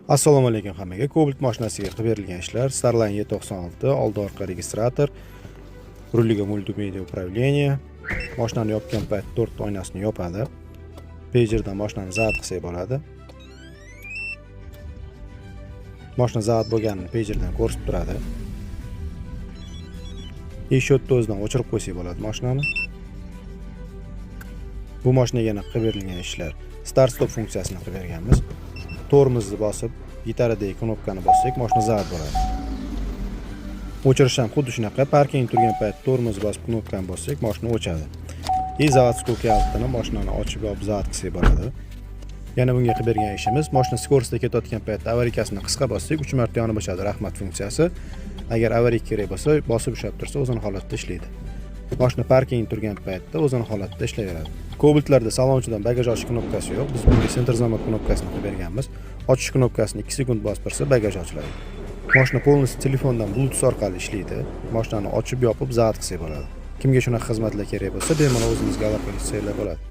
Assalomu alaykum hammaga. Cobalt mashinasiga qilib berilgan ishlar. Starline E96, oldi orqa registrator, ruliga multimedia управление. Mashinani yopgan payt 4 oynasini yopadi. Pagerdan mashinani zabt qilsak bo'ladi. Mashina zabt bo'lganini pagerdan ko'rsatib turadi. Eshotni o'zidan o'chirib qo'ysak bo'ladi mashinani. Bu mashinaga yana qilib berilgan ishlar. Start stop funksiyasini qilib berganmiz. Tormozni bosib, gitaradagi knopkani bossak, mashina zabt bo'ladi. O'chirish ham xuddi shunaqa. Parking turgan payt tormozni bosib, knopkani bossak, mashina o'chadi. Zavodskiy kalitini mashinani ochib yopib zabt qilsak bo'ladi. Yana bunga qilib bergan ishimiz, mashina skorostda ketayotgan paytda avarikasini qisqa bossak, 3 marta yonib o'chadi rahmat funksiyasi. Agar avarik kerak bo'lsa, bosib ushlab tursa, o'zini holatda ishlaydi. Mashina parking turgan paytda o'zini holatda ishlayveradi. Cobaltlarda salonchidan bagaj ochish knopkasi yo'q. Biz bunga center zamot knopkasini qilib berganmiz. Ochish knopkasini 2 sekund bosib tursa, bagaj ochiladi. Mashina polностью telefondan Bluetooth orqali ishlaydi. Mashinani ochib, yopib, zabt qilsak bo'ladi. Kimga shunaqa xizmatlar kerak bo'lsa, bemalol o'zimizga aloqa qilsak bo'ladi.